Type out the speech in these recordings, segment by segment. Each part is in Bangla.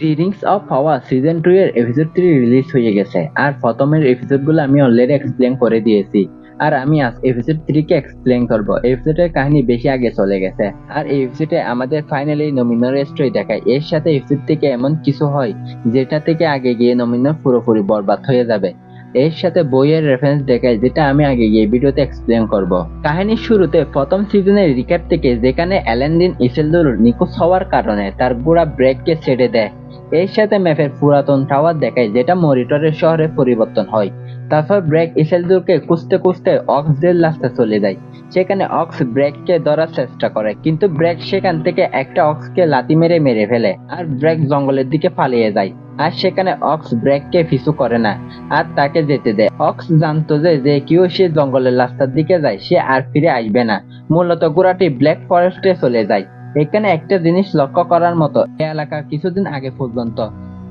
The Rings of power season 2 এর এপিসোড 3 রিলিজ হয়ে গেছে আর প্রথমের এপিসোডগুলো আমি অলরেডি এক্সপ্লেন করে দিয়েছি। আর আমি আজ এপিসোড 3 কে এক্সপ্লেন করব। এপিসোডের কাহিনী বেশি আগে চলে গেছে আর এই এপিসোডে আমাদের ফাইনালি নমিনোর স্টোরি দেখায়। এর সাথে এপিসোড থেকে এমন কিছু হয় যেটা থেকে আগে গিয়ে নমিনোর পুরোপুরি বরবাদ হয়ে যাবে। এর সাথে বইয়ের রেফারেন্স দেখায় যেটা আমি আগে গিয়ে ভিডিওতে এক্সপ্লেন করব। কাহিনীর শুরুতে প্রথম সিজনের রিক্যাপ থেকে যেখানে অ্যালেন্ডিন ইসেলদুর নিখোঁজ হওয়ার কারণে তার বুড়া ব্রেককে ছেড়ে দেয়। এর সাথে ম্যাপের পুরাতন টাওয়ার দেখায় যেটা মরিটরের শহরে পরিবর্তন হয়। তারপর ব্রেক ইসেলদুরকে খুঁজতে খুঁজতে অক্সদের লাস্টে চলে যায়। সেখানে অক্স ব্রেককে ধরার চেষ্টা করে কিন্তু ব্রেক সেখান থেকে একটা অক্সকে লাথি মেরে মেরে ফেলে আর ব্রেক জঙ্গলের দিকে পালিয়ে যায়। আর সেখানে অক্স ব্রেককে পিছু করে না আর তাকে যেতে দেয়। অক্স জানতো যে কেউ সে জঙ্গলের রাস্তার দিকে যায় সে আর ফিরে আসবে না। মূলত ঘোড়াটি ব্ল্যাক ফরেস্টে চলে যায়। এখানে একটা জিনিস লক্ষ্য করার মতো, এই এলাকা কিছুদিন আগে পর্যন্ত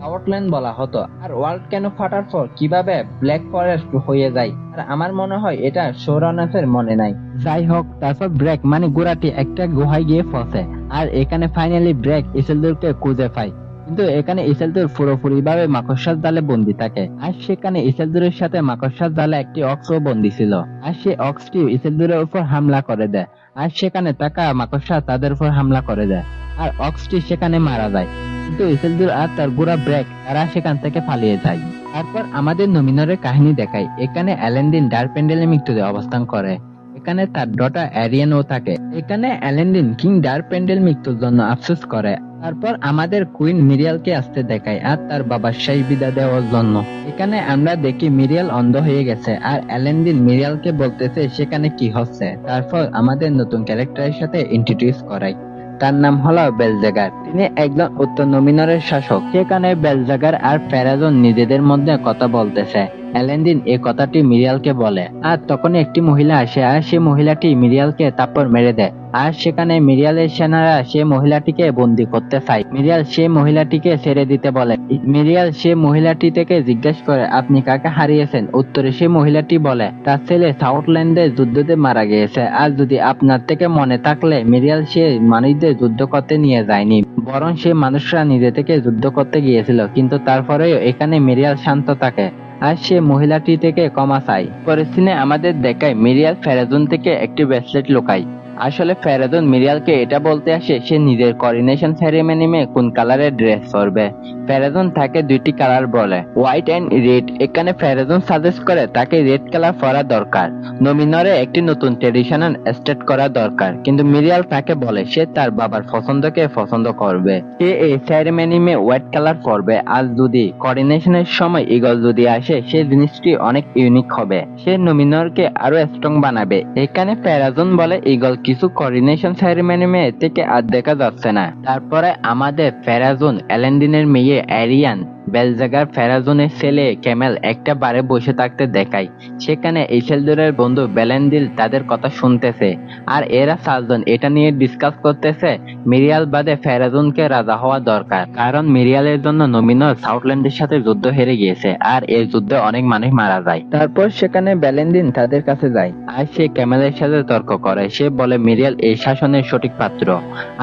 আউটল্যান্ড বলা হতো আর ওয়ার্ল্ড কেন ফাটার পর কিভাবে ব্ল্যাক ফরেস্ট হয়ে যায় আর আমার মনে হয় এটা শোরানাথের মনে নাই। যাই হোক, তারপর ব্রেক মানে ঘোড়াটি একটা গুহায় গিয়ে ফসে আর এখানে ফাইনালি ব্রেক ইসেলদুরকে খুঁজে পায়। কিন্তু এখানে ইসেলদুর পুরোপুরি ভাবে মাকড়সার জালে বন্দি থাকে আর সেখানে ইসেলদুরের সাথে মাকড়সার জালে একটি অক্সও বন্দি ছিল আর সেই অক্সটি ইসেলদুরের উপর হামলা করে দেয় আর সেখানে থাকা মাকড়সা তাদের উপর হামলা করে দেয় আর অক্সটি সেখানে মারা যায়। কিন্তু ইসেলদুর আর তার বুড়া ব্রেক তারা সেখান থেকে পালিয়ে যায়। তারপর আমাদের নমিনরের কাহিনী দেখায়। এখানে অ্যালেন্ডিন ডার্ক প্যান্ডেলে মৃত্যুতে অবস্থান করে। এখানে তার ডটার অ্যারিয়ানও থাকে। এখানে অ্যালেন্ডিন কিং ডার্ক প্যান্ডেল মৃত্যুর জন্য আফসোস করে। তারপর আমাদের কুইন মিরিয়ালকে আসতে দেখায় আর তার বাবার শেষ বিদায় দেওয়ার জন্য। এখানে আমরা দেখি মিরিয়াল অন্ধ হয়ে গেছে আর অ্যালেন্ডিন মিরিয়ালকে বলতেছে সেখানে কি হচ্ছে। তারপর আমাদের নতুন ক্যারেক্টারের সাথে ইন্ট্রোডিউস করায়। তার নাম হলো বেলজেগার। তিনি একজন উত্তর নমিনরের শাসক। সেখানে বেলজেগার আর ফেরাজন নিজেদের মধ্যে কথা বলতেছে। অ্যালেন্ডিন এই কথাটি মিরিয়ালকে বলে আর তখন একটি মহিলা আসে আর সে মহিলাটি মিরিয়ালকে তারপর মেরে দেয়। আর সেখানে মিরিয়ালের সেনারা সে মহিলাটিকে বন্দি করতে চায়। মিরিয়াল সে মহিলাটিকে ছেড়ে দিতে বলে। মিরিয়াল সে মহিলাটি থেকে জিজ্ঞেস করে আপনি কাকে হারিয়েছেন। উত্তরে সে মহিলাটি বলে তার ছেলে সাউথল্যান্ডে যুদ্ধতে মারা গিয়েছে আর যদি আপনার থেকে মনে থাকলে মিরিয়াল সে মানুষদের যুদ্ধ করতে নিয়ে যায়নি, বরং সে মানুষরা নিজে থেকে যুদ্ধ করতে গিয়েছিল। কিন্তু তারপরেও এখানে মিরিয়াল শান্ত থাকে আর সে মহিলাটি থেকে ক্ষমা চায়। পরের সিনে আমাদের দেখায় মিরিয়াল ফেরাজুন থেকে একটি ব্রেসলেট লুকায়। আসলে ফেরাজুন মিরিয়ালকে এটা বলতে আসে সে নিজের করিনেশন সেরেমনি মে কোন কালারের ড্রেস পরবে। ফেরাজুন তাকে দুইটি কালার বলে, হোয়াইট এন্ড রেড। এখানে ফেরাজুন সাজেস্ট করে তাকে রেড কালার পরা দরকার। নমিনরে একটি নতুন ট্রেডিশনাল স্টেট করা দরকার। কিন্তু মিরিয়াল তাকে বলে সে তার বাবার পছন্দকে পছন্দ করবে। সে এই সেরেমনি মে হোয়াইট কালার পরবে আর যদি করিনেশনের সময় ইগল যদি আসে সে জিনিসটি অনেক ইউনিক হবে। সে নমিনরকে আরো স্ট্রং বানাবে। এখানে ফেরাজুন বলে ইগল কিছু করিনেশন সেরেমনি মে থেকে আর দেখা যাচ্ছে না। তারপরে আমাদের ফেরাজুন অ্যালেন্ডিনের মেয়ে অ্যারিয়ান বেলজেগার ফেরাজুনের ছেলে ক্যামেল একটা বারে বসে থাকতে দেখায়। সেখানে ইসেলদুরের বন্ধু বেলেন্ডিল তাদের কথা শুনতেছে আর এরা চারজন এটা নিয়ে ডিসকাস করতেছে মিরিয়াল বাদে ফেরাজুনকে রাজা হওয়া দরকার, কারণ মিরিয়ালের জন্য নমিনর সাউথল্যান্ডের সাথে যুদ্ধ হেরে গিয়েছে আর এই যুদ্ধে অনেক মানুষ মারা যায়। তারপর সেখানে বেলেন্ডিন তাদের কাছে যায় আর সে ক্যামেলের সাথে তর্ক করে। সে বলে মিরিয়াল এই শাসনের সঠিক পাত্র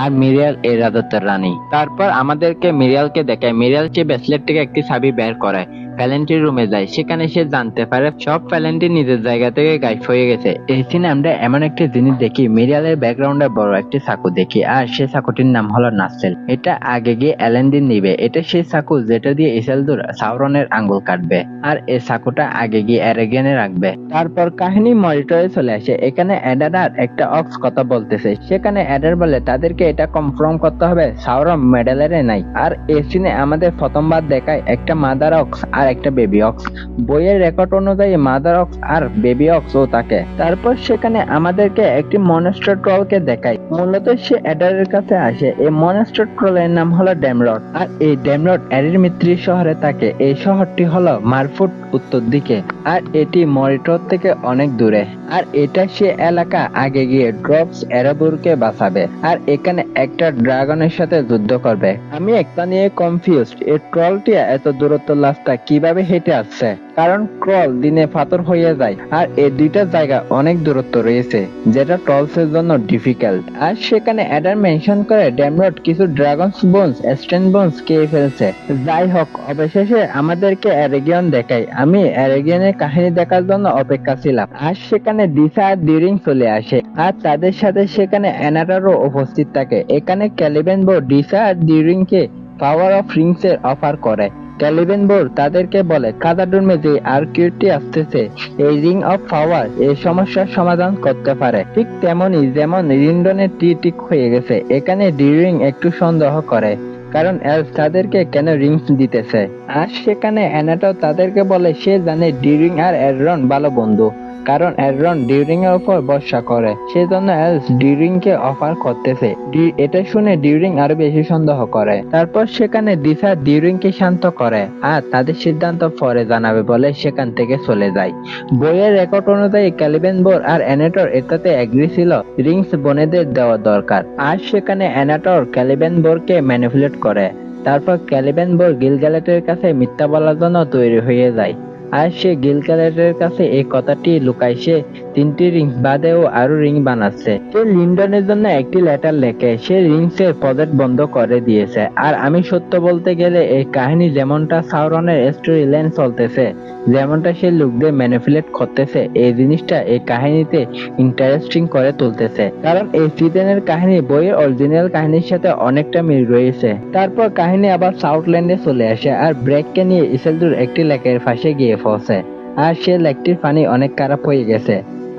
আর মিরিয়াল এই রাজত্বের রানী। তারপর আমাদেরকে মিরিয়ালকে দেখায়। মিরিয়াল সে ব্রেসলেট থেকে একটি চাবি বের করে ভ্যালেন্টির রুমে যায়। সেখানে সে জানতে পারে সব ভ্যালেন্টি নিজের জায়গা থেকে গায়েব হয়ে গেছে। এই সিনে আমরা এমন একটি জিনিস দেখি, মিরিয়ালের ব্যাকগ্রাউন্ডে বড় একটি চাকু দেখি আর সে চাকুটির নাম হলো নাসেল। এটা আগে গিয়ে অ্যালেন্ডিন নিবে। এটা সেই চাকু যেটা দিয়ে ইসেলদুর সাউরনের আঙ্গুল কাটবে আর এই চাকুটা আগে গিয়ে অ্যারেগেনে রাখবে। তারপর কাহিনী মরিটরে চলে আসে। এখানে অ্যাডার আর একটা অক্স কথা বলতেছে। সেখানে অ্যাডার বলে তাদেরকে এটা কনফার্ম করতে হবে সাউরন মেডেলারে নাই। আর এই সিনে আমাদের প্রথমবার দেখায় একটা মাদার অক্স আর একটা বেবি অক্স। বইয়ের রেকর্ড অনুযায়ী মাদার অক্স আর বেবি অক্স ও থাকে। তারপর সেখানে আমাদেরকে একটি মনস্টার ট্রলকে দেখায়। মূলত সে অ্যাডারের কাছে আসে। এই মনস্টার ট্রলের নাম হলো ড্যামরড আর এই ড্যামরড অ্যারির মিত্রি শহরে থাকে। এই শহরটি হলো মারফুট উত্তর দিকে আর এটি মরিটর থেকে অনেক দূরে। আর এটা সে এলাকা আগে গিয়ে ড্রপস এরাবুরকে বাঁচাবে আর এখানে একটা ড্রাগনের সাথে যুদ্ধ করবে। আমি একটা নিয়ে কনফিউজড, এই ট্রলটি দিয়ে এত দূরত্ব লাশটা কিভাবে হেঁটে আসছে, কারণ ক্রল দিনে পাথর হয়ে যায় আর এই দুইটা জায়গা অনেক দূরত্ব রয়েছে যেটা টলসের জন্য ডিফিকাল্ট। আর সেখানে অ্যাডার মেনশন করে ড্যামরড কিছু ড্রাগনস বোনস স্ট্রেন বোনস খেয়ে ফেলছে। যাই হোক, অবশেষে আমাদেরকে অ্যারেগিয়ন দেখায়। আমি অ্যারেগিয়নের কাহিনী দেখার জন্য অপেক্ষা ছিলাম। আর সেখানে দিশা আর ডিউরিং চলে আসে আর তাদের সাথে সেখানে অ্যানাটারও উপস্থিত থাকে। এখানে ক্যালিবেন বো ডিশা আর ডিউরিং কে পাওয়ার অফ রিংস এর অফার করে। ক্যালিবেন বোর তাদেরকে বলে কাদাডুমে যে আর্কিউটি আসতেছে এই রিং অফ পাওয়ার এই সমস্যার সমাধান করতে পারে। ঠিক তেমনি যেমন লিন্ডনের ঠিক হয়ে গেছে, এখানে ডিউরিং একটু সন্দেহ করে কারণ এলস তাদেরকে কেন রিংস দিতেছে। আর সেখানে অ্যানাটাও তাদেরকে বলে সে জানে ডিউরিং আর এররন ভালো বন্ধু, কারণ এররন ডিউরিং এর উপর ভরসা করে, সেজন্য এলস ডিউরিং কে অফার করতেছে। এটা শুনে ডিউরিং আরো বেশি সন্দেহ করে। তারপর সেখানে দিশা ডিউরিং কে শান্ত করে আর তাদের সিদ্ধান্ত পরে জানাবে বলে সেখান থেকে চলে যায়। বইয়ের রেকর্ড অনুযায়ী ক্যালিবেন বোর আর অ্যানাটর এটাতে এগ্রি ছিল রিংস বোনেদের দেওয়া দরকার। আর সেখানে অ্যানাটর ক্যালিবেন বোরকে ম্যানিপুলেট করে। তারপর ক্যালিবেন বোর গিলগালেটের কাছে মিথ্যা বলার জন্য তৈরি হয়ে যায়। আর সে গিলগালেটের কাছে এই কথাটি লুকায় সে 3টি রিংস বাদেও আরো রিং বানাচ্ছে। সে লিন্ডনের জন্য একটি লেটার লেখে সে রিংস এর প্রজেক্ট বন্ধ করে দিয়েছে। আর আমি সত্য বলতে গেলে এই কাহিনী যেমনটা সাউরনের স্টোরি লাইন চলতেছে, যেমনটা সে লোকদের ম্যানিপুলেট করতেছে, এই জিনিসটা এই কাহিনীতে ইন্টারেস্টিং করে তুলতেছে। কারণ এই সিজনের কাহিনী বইয়ের অরিজিনাল কাহিনীর সাথে অনেকটা মিল রয়েছে। তারপর কাহিনী আবার সাউথল্যান্ডে চলে আসে আর ব্রেককে নিয়ে ইসেলদুর একটি লেকের পাশে গিয়ে পৌঁছে। আর সে লেকটির পানি অনেক খারাপ হয়ে গেছে।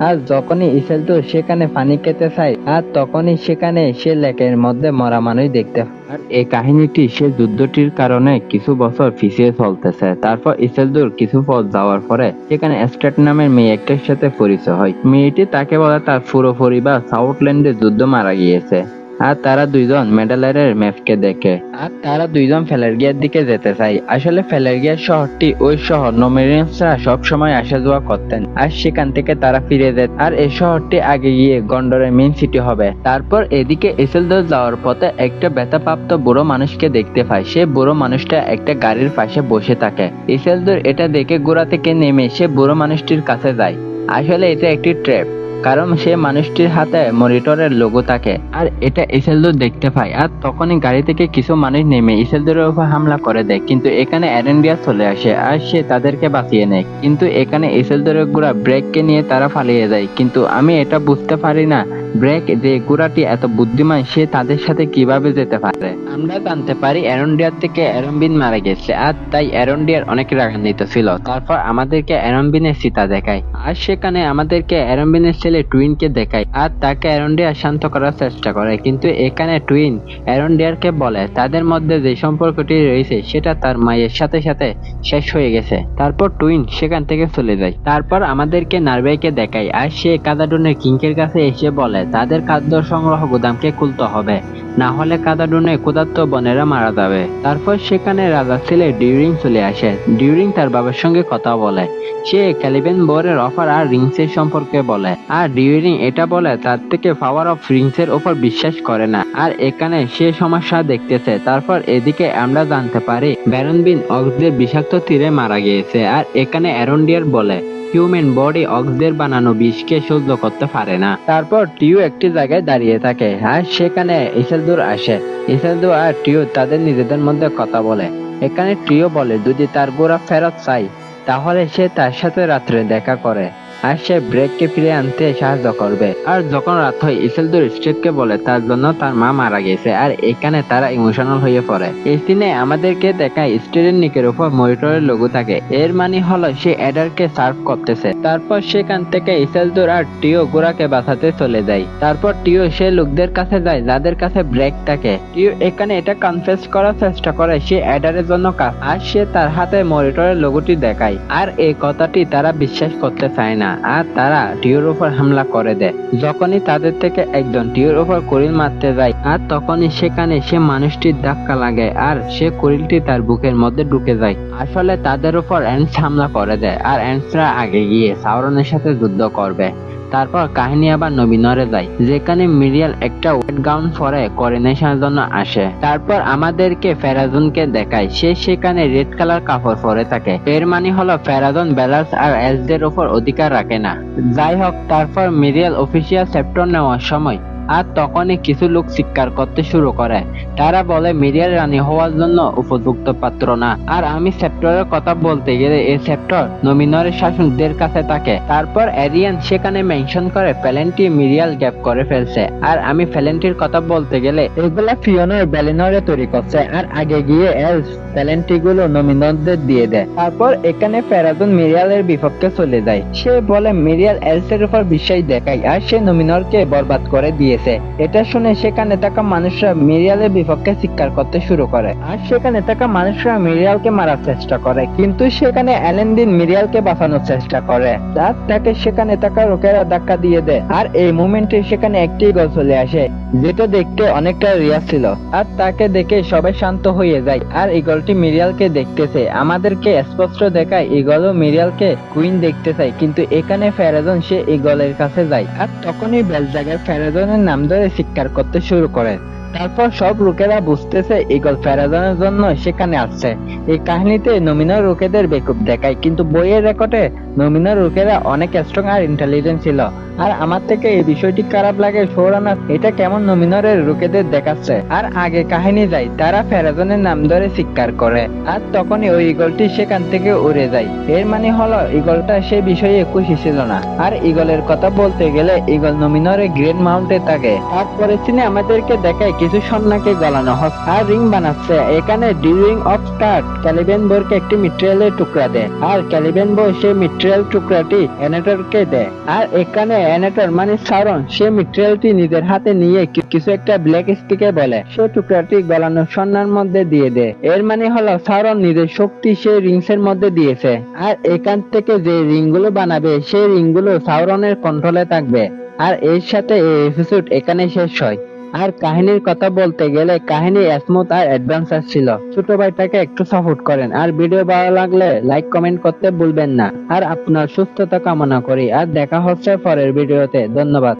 আর যখনই ইসেলদুর সেখানে পানি খেতে চায় আর তখনই সেখানে সে লেকের মধ্যে মরা মানুষ দেখতে পায়। আর এই কাহিনীটি সে যুদ্ধটির কারণে কিছু বছর পিছিয়ে চলতেছে। তারপর ইসেলদুর কিছু পথ যাওয়ার পরে সেখানে স্টেট নামের মেয়ে একটার সাথে পরিচয় হয়। মেয়েটি তাকে বলে তার পুরো পরিবার সাউথল্যান্ডে যুদ্ধ মারা গিয়েছে। আর তারা দুইজন মেডালারের ম্যাপকে দেখে আর তারা দুইজন ফেলারগিয়ার দিকে যেতে চায়। আসলে ফেলারগিয়ার শহরটি ওই শহর নোমেরিয়ানসরা সবসময় আসা যাওয়া করতেন আর সেখান থেকে তারা ফিরে যেত। আর এই শহরটি আগে গিয়ে গন্ডরের মেইন সিটি হবে। তারপর এদিকে ইসেলদুর যাওয়ার পথে একটা ব্যথাপ্রাপ্ত বুড়ো মানুষকে দেখতে পায়। সে বুড়ো মানুষটা একটা গাড়ির পাশে বসে থাকে। ইসেলদুর এটা দেখে ঘোড়া থেকে নেমে সে বুড়ো মানুষটির কাছে যায়। আসলে এটা একটি ট্র্যাপ, কারণ সে মানুষটির হাতে মনিটরের লোগো থাকে আর এটা ইসেলদুর দেখতে পায়। আর তখনই গাড়ি থেকে কিছু মানুষ নেমে ইসেলদুরের উপর হামলা করে দেয়, কিন্তু এখানে এরেন্ডিয়া চলে আসে আর সে তাদেরকে বাঁচিয়ে নেয়। কিন্তু এখানে ইসেলদুরের গুড়া ব্রেককে নিয়ে তারা পালিয়ে যায়। কিন্তু আমি এটা বুঝতে পারি না ব্রেক যে গুড়াটি এত বুদ্ধিমান সে তাদের সাথে কিভাবে যেতে পারে। আমরা জানতে পারি এরেন্ডিয়ার থেকে এরম্বিন মারা গেছে আর তাই এরেন্ডিয়ার অনেক রাগান্বিত ছিল। তারপর আমাদেরকে এরম্বিনের সীতা দেখায় আর সেখানে আমাদেরকে এরম্বিনের ছেলে টুইনকে দেখায় আর তাকে এরেন্ডিয়া শান্ত করার চেষ্টা করে। কিন্তু এখানে টুইন এরেন্ডিয়ারকে বলে তাদের মধ্যে যে সম্পর্কটি রয়েছে সেটা তার মায়ের সাথে সাথে শেষ হয়ে গেছে। তারপর টুইন সেখান থেকে চলে যায়। তারপর আমাদেরকে নারভেকে দেখায় আর সে কাদাডুনের কিংকের কাছে এসে বলে তাদের খাদ্য সংগ্রহ গুদামকে খুলতে হবে, না হলে কাদাডুনে ক্ষুধার্ত বনেরা মারা যাবে। তারপর সেখানে রাজা ছেলে ডিউরিং চলে আসে। ডিউরিং তার বাবার সঙ্গে কথা বলে, সে ক্যালিবেন বোরের অফার আর রিংসের সম্পর্কে বলে। আর ডিউরিং এটা বলে তার থেকে পাওয়ার অফ রিংসের উপর বিশ্বাস করে না আর এখানে সে সমস্যা দেখতেছে। তারপর এদিকে আমরা জানতে পারি ব্যারনবিন অক্সদের বিষাক্ত তীরে মারা গিয়েছে আর এখানে এরেন্ডিয়ার বলে হিউম্যান বডি অক্সদের বানানো বিষকে সহ্য করতে পারে না। তারপর টিউ একটি জায়গায় দাঁড়িয়ে থাকে আর সেখানে ইসেলদুর আসে। ইসেলদুর আর টিউ তাদের নিজেদের মধ্যে কথা বলে। এখানে টিউ বলে যদি তার গোড়া ফেরত চাই তাহলে সে তার সাথে রাত্রে দেখা করে আর সে ব্রেককে ফিরে আনতে সাহায্য করবে। আর যখন রাত হয় ইসেলদুর স্ট্রেটকে বলে তার জন্য তার মা মারা গেছে আর এখানে তারা ইমোশনাল হয়ে পড়ে। এই সিনে আমাদেরকে দেখায় স্টেরের নিকের উপর মনিটরের লোগো থাকে, এর মানে হলো সে অ্যাডারকে সার্ভ করতেছে। তারপর সেখান থেকে ইসেলদুর আর টিও গোড়াকে বাঁচাতে চলে যায়। তারপর টিও সে লোকদের কাছে যায় যাদের কাছে ব্রেক থাকে। টিও এখানে এটা কনফেস করার চেষ্টা করে সে অ্যাডারের জন্য কাজ আর সে তার হাতে মনিটরের লোগোটি দেখায় আর এই কথাটি তারা বিশ্বাস করতে চায় না আর তারা টিওর উপর হামলা করে দেয়। যখনই তাদের থেকে একজন টিওর উপর কুড়িল মারতে যায় আর তখনই সেখানে সে মানুষটির ধাক্কা লাগে আর সে কুড়িলটি তার বুকের মধ্যে ঢুকে যায়। আসলে তাদের উপর এন্টস হামলা করে দেয় আর এন্টসরা আগে গিয়ে সাউরনের সাথে যুদ্ধ করবে। তারপর কাহিনী আবার নবীনরে যায়, যেখানে মিরিয়াল একটা ওয়েট গাউন পরে করোনেশনের জন্য আসে। তারপর আমাদেরকে ফেরাজনকে দেখায়, সে সেখানে রেড কালার কাপড় পরে থাকে। এর মানে হলো ফেরাজন বেলার্স আর এলসদের উপর অধিকার রাখে না। যাই হোক, তারপর মিরিয়াল অফিসিয়াল চ্যাপ্টার নেওয়ার সময় আর তখনই কিছু লোক চিৎকার করতে শুরু করে। তারা বলে মিরিয়াল রানী হওয়ার জন্য উপযুক্ত পাত্র না। আর আমি সেপ্টরের কথা বলতে গেলে এই সেপ্টর নমিনরের শাসকদের কাছে থাকে। তারপর এরিয়ান সেখানে মেনশন করে প্যালেন্টি মিরিয়াল গ্যাপ করে ফেলছে। আর আমি প্যালেন্টির কথা বলতে গেলে এগুলা ফিওনার ব্যালিনরে তৈরি করছে, আর আগে গিয়ে এলস প্যালেন্টি গুলো নমিনরদের দিয়ে দেয়। তারপর এখানে ফেরাজন মিরিয়ালের বিপক্ষে চলে যায়। সে বলে মিরিয়াল এলসের উপর বিশ্বাস দেখায় আর সে নমিনরকে বরবাদ করে দিয়েছে। এটা শুনে সেখানে থাকা মানুষরা মিরিয়ালের বিপক্ষে চিৎকার করতে শুরু করে, আর সেখানে থাকা মানুষরা মিরিয়ালকে মারার চেষ্টা করে, কিন্তু সেখানে অ্যালেন্দিন মিরিয়ালকে বাঁচানোর চেষ্টা করে। আর তাকে সেখানে থাকা লোকেরা ধাক্কা দিয়ে দেয়। আর এই মুভমেন্টে সেখানে একটি গোল চলে আসে, যেটা দেখতে অনেকটা রিয়াল ছিল। আর তাকে দেখে সবাই শান্ত হয়ে যায়। আর ইগলটি মিরিয়ালকে দেখতেছে, আমাদেরকে স্পষ্ট দেখায় ইগলও মিরিয়ালকে কুইন দেখতে চায়। কিন্তু এখানে ফেরাজন সে ইগলের কাছে যায়, আর তখনই বেলজাগের ফেরাজনের নাম ধরে চিৎকার করতে শুরু করে। তারপর সব লোকেরা বুঝতেছে ইগল ফেরাজনের জন্য সেখানে আসছে। এই কাহিনীতে নমিনার লোকেদের বেকুব দেখায়, কিন্তু বইয়ের রেকর্ডে নমিনার লোকেরা অনেক স্ট্রং আর ইন্টেলিজেন্ট ছিল। আর আমার থেকে এই বিষয়টি খারাপ লাগে, শোরানার এটা কেমন নমিনারের লোকেদের দেখাচ্ছে। আর আগে কাহিনী যায়, তারা ফেরাজনের নাম ধরে চিৎকার করে, আর তখনই ওই ইগলটি সেখান থেকে উড়ে যায়। এর মানে হলো ইগলটা সে বিষয়ে খুশি ছিল না। আর ইগলের কথা বলতে গেলে ইগল নমিনারে গ্রেট মাউন্টে থাকে। তারপরে সিনে আমাদেরকে দেখায় কিছু সন্নাকে গলানো হয় আর রিং বানাচ্ছে। এখানে ডি রিং অফ স্টার্ট ক্যালিবেন বোরকে একটি মিট্রিয়ালের টুকরা দেয়, আর ক্যালিবেন বোর সেই মিট্রিয়াল টুকরাটি অ্যানেটরকে দেয়। আর এখানে অ্যানেটর মানে সাউরন সে মিট্রিয়ালটি নিজের হাতে নিয়ে কিছু একটা ব্ল্যাক স্টিকে বলে সে টুকরাটি গলানো সন্নার মধ্যে দিয়ে দেয়। এর মানে হলো সাউরন নিজের শক্তি সেই রিংস এর মধ্যে দিয়েছে। আর এখান থেকে যে রিং গুলো বানাবে সেই রিং গুলো সাউরনের কন্ট্রোলে থাকবে। আর এর সাথে এই এপিসোড এখানে শেষ হয়। আর কাহিনীর কথা বলতে গেলে কাহিনী স্মুথ আর অ্যাডভেঞ্চার ছিল। ছোট ভাইটাকে একটু সাপোর্ট করেন, আর ভিডিও ভালো লাগলে লাইক কমেন্ট করতে ভুলবেন না। আর আপনার সুস্থতা কামনা করি, আর দেখা হচ্ছে পরের ভিডিওতে। ধন্যবাদ।